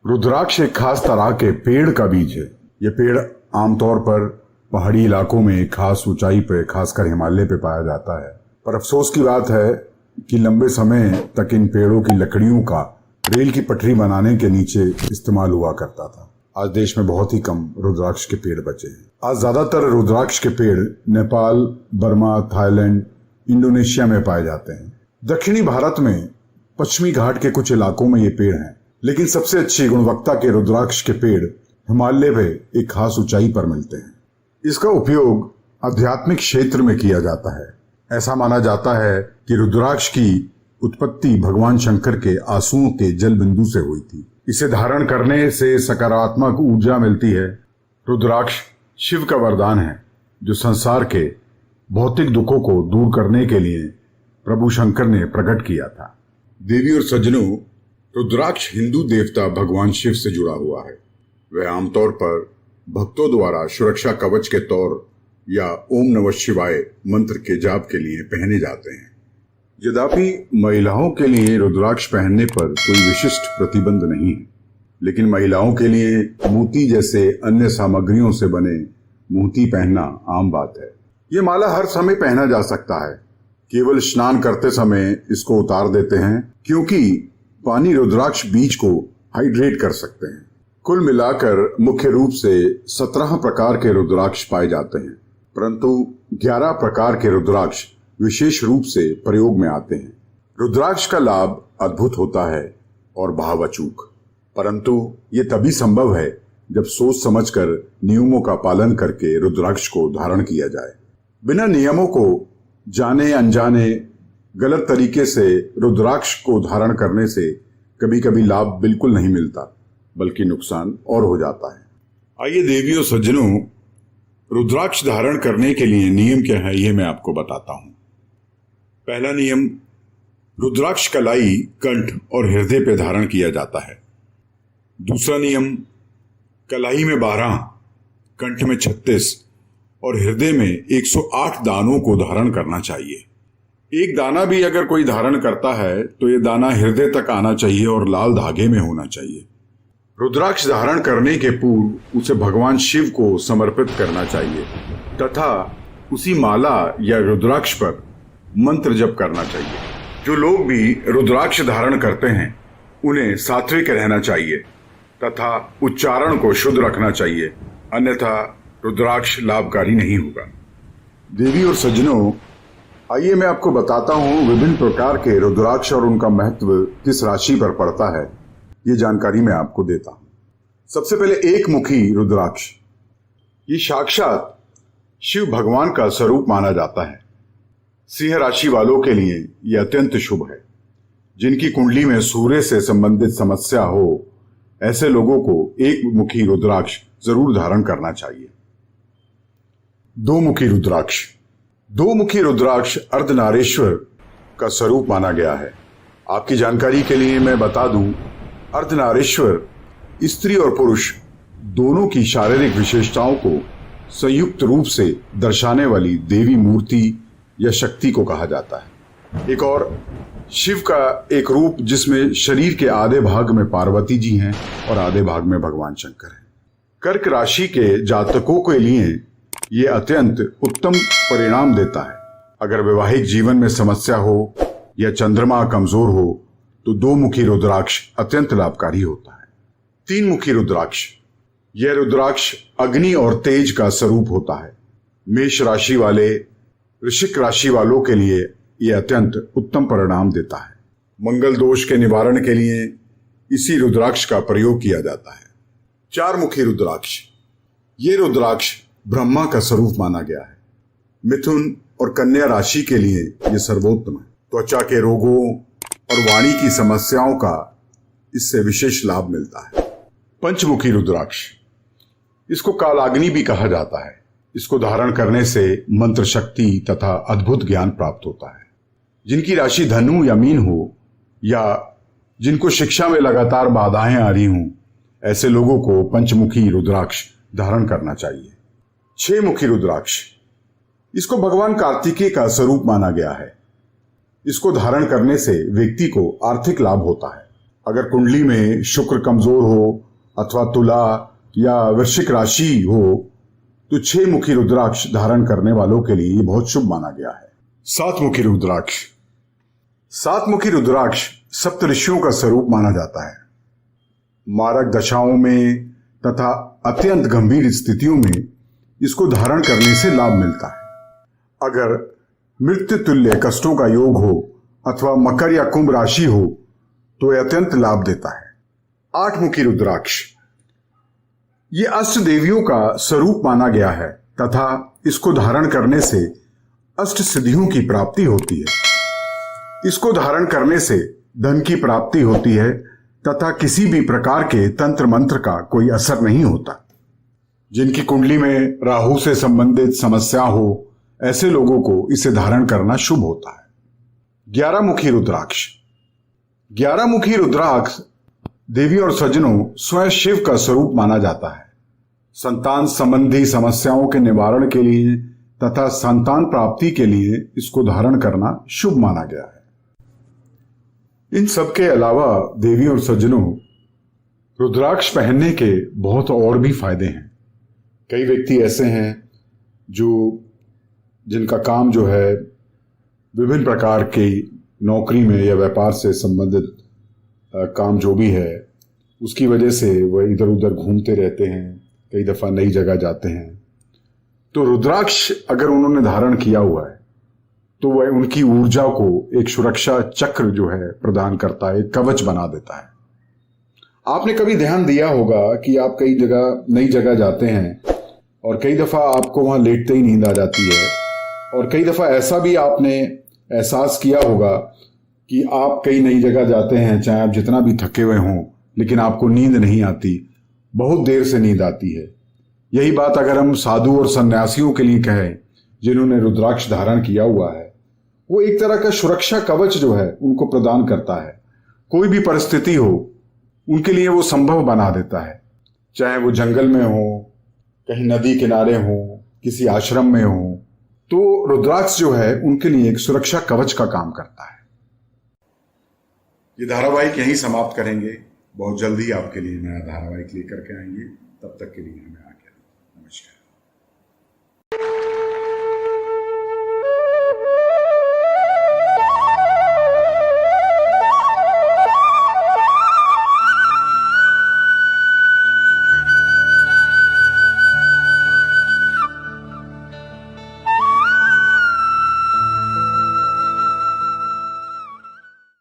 रुद्राक्ष एक खास तरह के पेड़ का बीज है। ये पेड़ आमतौर पर पहाड़ी इलाकों में खास ऊंचाई पे, खासकर हिमालय पे पाया जाता है। पर अफसोस की बात है कि लंबे समय तक इन पेड़ों की लकड़ियों का रेल की पटरी बनाने के नीचे इस्तेमाल हुआ करता था। आज देश में बहुत ही कम रुद्राक्ष के पेड़ बचे हैं। आज ज्यादातर रुद्राक्ष के पेड़ नेपाल, बर्मा, थाईलैंड, इंडोनेशिया में पाए जाते हैं। दक्षिणी भारत में पश्चिमी घाट के कुछ इलाकों में ये पेड़ हैं, लेकिन सबसे अच्छी गुणवत्ता के रुद्राक्ष के पेड़ हिमालय में एक खास ऊंचाई पर मिलते हैं। इसका उपयोग आध्यात्मिक क्षेत्र में किया जाता है। ऐसा माना जाता है कि रुद्राक्ष की उत्पत्ति भगवान शंकर के आंसुओं के जल बिंदु से हुई थी। इसे धारण करने से सकारात्मक ऊर्जा मिलती है। रुद्राक्ष शिव का वरदान है, जो संसार के भौतिक दुखों को दूर करने के लिए प्रभु शंकर ने प्रकट किया था। देवी और सज्जनों, रुद्राक्ष हिंदू देवता भगवान शिव से जुड़ा हुआ है। वह आमतौर पर भक्तों द्वारा सुरक्षा कवच के तौर या ओम नमः शिवाय मंत्र के जाप के लिए पहने जाते हैं। यद्यपि महिलाओं के लिए रुद्राक्ष पहनने पर कोई विशिष्ट प्रतिबंध नहीं है, लेकिन महिलाओं के लिए मोती जैसे अन्य सामग्रियों से बने मोती पहनना आम बात है। ये माला हर समय पहना जा सकता है। केवल स्नान करते समय इसको उतार देते हैं, क्योंकि पानी रुद्राक्ष बीज को हाइड्रेट कर सकते हैं। कुल मिलाकर मुख्य रूप से 17 प्रकार के रुद्राक्ष पाए जाते हैं, परंतु 11 प्रकार के रुद्राक्ष विशेष रूप से प्रयोग में आते हैं। रुद्राक्ष का लाभ अद्भुत होता है और भाव अचूक, परंतु ये तभी संभव है जब सोच समझकर नियमों का पालन करके रुद्राक्ष को धारण किया जाए। बिना नियमों को जाने अनजाने गलत तरीके से रुद्राक्ष को धारण करने से कभी कभी लाभ बिल्कुल नहीं मिलता, बल्कि नुकसान और हो जाता है। आइए देवियों सज्जनों, रुद्राक्ष धारण करने के लिए नियम क्या है ये मैं आपको बताता हूं। पहला नियम, रुद्राक्ष कलाई कंठ और हृदय पे धारण किया जाता है। दूसरा नियम, कलाई में 12, कंठ में 36 और हृदय में 108 दानों को धारण करना चाहिए। एक दाना भी अगर कोई धारण करता है तो ये दाना हृदय तक आना चाहिए और लाल धागे में होना चाहिए। रुद्राक्ष धारण करने के पूर्व उसे भगवान शिव को समर्पित करना चाहिए तथा उसी माला या रुद्राक्ष पर मंत्र जप करना चाहिए। जो लोग भी रुद्राक्ष धारण करते हैं उन्हें सात्विक रहना चाहिए तथा उच्चारण को शुद्ध रखना चाहिए, अन्यथा रुद्राक्ष लाभकारी नहीं होगा। देवी और सज्जनों, आइए मैं आपको बताता हूं विभिन्न प्रकार के रुद्राक्ष और उनका महत्व किस राशि पर पड़ता है। ये जानकारी मैं आपको देता हूं। सबसे पहले एक मुखी रुद्राक्ष। ये साक्षात शिव भगवान का स्वरूप माना जाता है। सिंह राशि वालों के लिए यह अत्यंत शुभ है। जिनकी कुंडली में सूर्य से संबंधित समस्या हो, ऐसे लोगों को एक मुखी रुद्राक्ष जरूर धारण करना चाहिए। दो मुखी रुद्राक्ष। दो मुखी रुद्राक्ष अर्धनारीश्वर का स्वरूप माना गया है। आपकी जानकारी के लिए मैं बता दूं, अर्धनारीश्वर स्त्री और पुरुष दोनों की शारीरिक विशेषताओं को संयुक्त रूप से दर्शाने वाली देवी मूर्ति या शक्ति को कहा जाता है। एक और शिव का एक रूप जिसमें शरीर के आधे भाग में पार्वती जी हैं और आधे भाग में भगवान शंकर हैं। कर्क राशि के जातकों के लिए ये अत्यंत उत्तम परिणाम देता है। अगर वैवाहिक जीवन में समस्या हो या चंद्रमा कमजोर हो तो दो मुखी रुद्राक्ष अत्यंत लाभकारी होता है। तीन मुखी रुद्राक्ष। यह रुद्राक्ष अग्नि और तेज का स्वरूप होता है। मेष राशि वाले, वृश्चिक राशि वालों के लिए यह अत्यंत उत्तम परिणाम देता है। मंगल दोष के निवारण के लिए इसी रुद्राक्ष का प्रयोग किया जाता है। चार मुखी रुद्राक्ष। ये रुद्राक्ष ब्रह्मा का स्वरूप माना गया है। मिथुन और कन्या राशि के लिए यह सर्वोत्तम है। त्वचा के रोगों और वाणी की समस्याओं का इससे विशेष लाभ मिलता है। पंचमुखी रुद्राक्ष। इसको कालाग्नि भी कहा जाता है। इसको धारण करने से मंत्र शक्ति तथा अद्भुत ज्ञान प्राप्त होता है। जिनकी राशि धनु या मीन हो या जिनको शिक्षा में लगातार बाधाएं आ रही हों, ऐसे लोगों को पंचमुखी रुद्राक्ष धारण करना चाहिए। छह मुखी रुद्राक्ष। इसको भगवान कार्तिकेय का स्वरूप माना गया है। इसको धारण करने से व्यक्ति को आर्थिक लाभ होता है। अगर कुंडली में शुक्र कमजोर हो अथवा तुला या वृश्चिक राशि हो तो 6 मुखी रुद्राक्ष धारण करने वालों के लिए बहुत शुभ माना गया है। 7 मुखी रुद्राक्ष। 7 मुखी रुद्राक्ष सप्त ऋषियों का स्वरूप माना जाता है। मारक दशाओं में तथा अत्यंत गंभीर स्थितियों में इसको धारण करने से लाभ मिलता है। अगर मृत्यु तुल्य कष्टों का योग हो अथवा मकर या कुंभ राशि हो तो यह अत्यंत लाभ देता है। 8 मुखी रुद्राक्ष। ये अष्ट देवियों का स्वरूप माना गया है तथा इसको धारण करने से अष्ट सिद्धियों की प्राप्ति होती है। इसको धारण करने से धन की प्राप्ति होती है तथा किसी भी प्रकार के तंत्र मंत्र का कोई असर नहीं होता। जिनकी कुंडली में राहु से संबंधित समस्या हो ऐसे लोगों को इसे धारण करना शुभ होता है। 11 मुखी रुद्राक्ष। 11 मुखी रुद्राक्ष देवी और सज्जनों स्वयं शिव का स्वरूप माना जाता है। संतान संबंधी समस्याओं के निवारण के लिए तथा संतान प्राप्ति के लिए इसको धारण करना शुभ माना गया है। इन सब के अलावा देवी और सज्जनों रुद्राक्ष पहनने के बहुत और भी फायदे हैं। कई व्यक्ति ऐसे हैं जिनका काम जो है विभिन्न प्रकार के नौकरी में या व्यापार से संबंधित काम जो भी है उसकी वजह से वह इधर उधर घूमते रहते हैं, कई दफा नई जगह जाते हैं। तो रुद्राक्ष अगर उन्होंने धारण किया हुआ है तो वह उनकी ऊर्जा को एक सुरक्षा चक्र जो है प्रदान करता है, एक कवच बना देता है। आपने कभी ध्यान दिया होगा कि आप कई जगह नई जगह जाते हैं और कई दफा आपको वहां लेटते ही नींद आ जाती है, और कई दफा ऐसा भी आपने एहसास किया होगा कि आप कई नई जगह जाते हैं, चाहे आप जितना भी थके हुए हों, लेकिन आपको नींद नहीं आती, बहुत देर से नींद आती है। यही बात अगर हम साधु और सन्यासियों के लिए कहें जिन्होंने रुद्राक्ष धारण किया हुआ है, वो एक तरह का सुरक्षा कवच जो है उनको प्रदान करता है। कोई भी परिस्थिति हो उनके लिए वो संभव बना देता है, चाहे वो जंगल में हो, कहीं नदी किनारे हो, किसी आश्रम में हो, तो रुद्राक्ष जो है उनके लिए एक सुरक्षा कवच का काम करता है। ये धारावाहिक यहीं समाप्त करेंगे। बहुत जल्दी आपके लिए नया धारावाहिक लेकर के आएंगे। तब तक के लिए हमें आज्ञा दीजिए। नमस्कार।